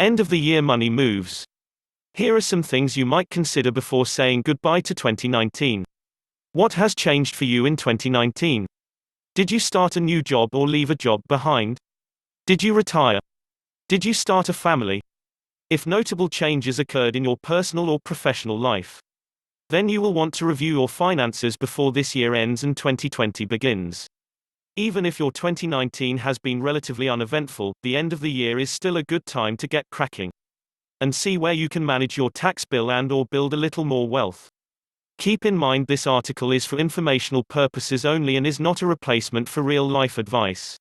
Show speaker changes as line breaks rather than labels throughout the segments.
End of the year money moves. Here are some things you might consider before saying goodbye to 2019. What has changed for you in 2019? Did you start a new job or leave a job behind? Did you retire? Did you start a family? If notable changes occurred in your personal or professional life, then you will want to review your finances before this year ends and 2020 begins. Even if your 2019 has been relatively uneventful, the end of the year is still a good time to get cracking and see where you can manage your tax bill and/or build a little more wealth. Keep in mind this article is for informational purposes only and is not a replacement for real-life advice.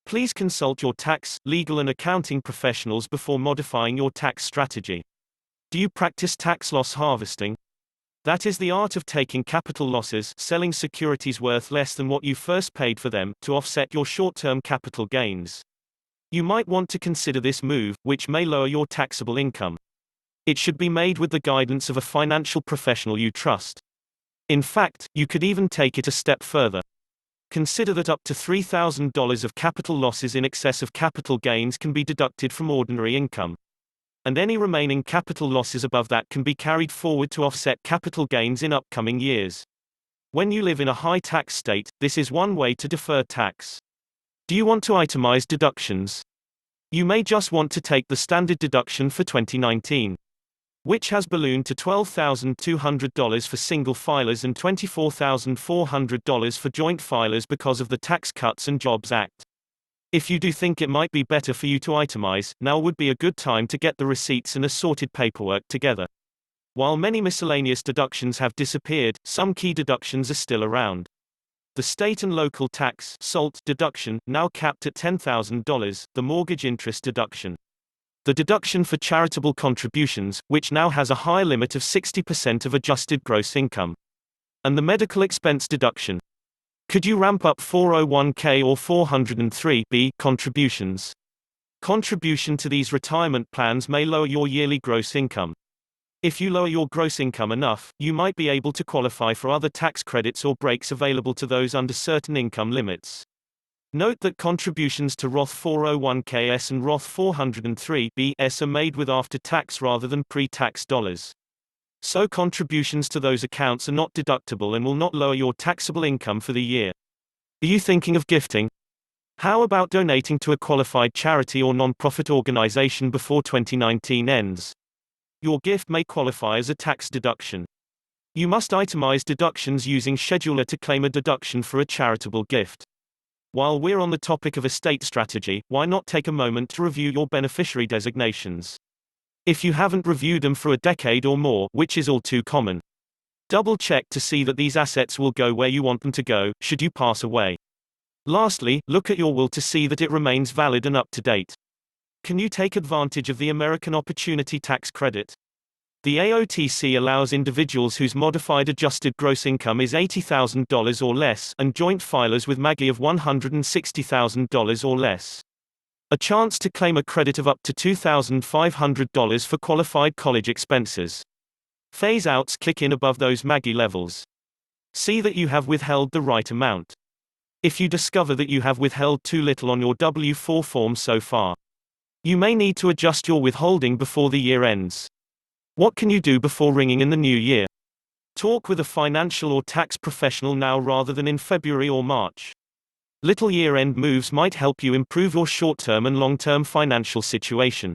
Please consult your tax, legal and accounting professionals before modifying your tax strategy. Do you practice tax loss harvesting? That is the art of taking capital losses, selling securities worth less than what you first paid for them, to offset your short-term capital gains. You might want to consider this move, which may lower your taxable income. It should be made with the guidance of a financial professional you trust. In fact, you could even take it a step further. Consider that up to $3,000 of capital losses in excess of capital gains can be deducted from ordinary income. And any remaining capital losses above that can be carried forward to offset capital gains in upcoming years. When you live in a high tax state, this is one way to defer tax. Do you want to itemize deductions? You may just want to take the standard deduction for 2019, which has ballooned to $12,200 for single filers and $24,400 for joint filers because of the Tax Cuts and Jobs Act. If you do think it might be better for you to itemize, now would be a good time to get the receipts and assorted paperwork together. While many miscellaneous deductions have disappeared, some key deductions are still around. The state and local tax (SALT) deduction, now capped at $10,000, the mortgage interest deduction, the deduction for charitable contributions, which now has a higher limit of 60% of adjusted gross income, and the medical expense deduction. Could you ramp up 401k or 403(b) contributions? Contribution to these retirement plans may lower your yearly gross income. If you lower your gross income enough, you might be able to qualify for other tax credits or breaks available to those under certain income limits. Note that contributions to Roth 401ks and Roth 403(b)s are made with after-tax rather than pre-tax dollars. So contributions to those accounts are not deductible and will not lower your taxable income for the year. Are you thinking of gifting? How about donating to a qualified charity or non-profit organization before 2019 ends? Your gift may qualify as a tax deduction. You must itemize deductions using Scheduler to claim a deduction for a charitable gift. While we're on the topic of estate strategy, why not take a moment to review your beneficiary designations? If you haven't reviewed them for a decade or more, which is all too common, double-check to see that these assets will go where you want them to go, should you pass away. Lastly, look at your will to see that it remains valid and up to date. Can you take advantage of the American Opportunity Tax Credit? The AOTC allows individuals whose modified adjusted gross income is $80,000 or less, and joint filers with MAGI of $160,000 or less, a chance to claim a credit of up to $2,500 for qualified college expenses. Phase-outs kick in above those MAGI levels. See that you have withheld the right amount. If you discover that you have withheld too little on your W-4 form so far, you may need to adjust your withholding before the year ends. What can you do before ringing in the new year? Talk with a financial or tax professional now rather than in February or March. Little year-end moves might help you improve your short-term and long-term financial situation.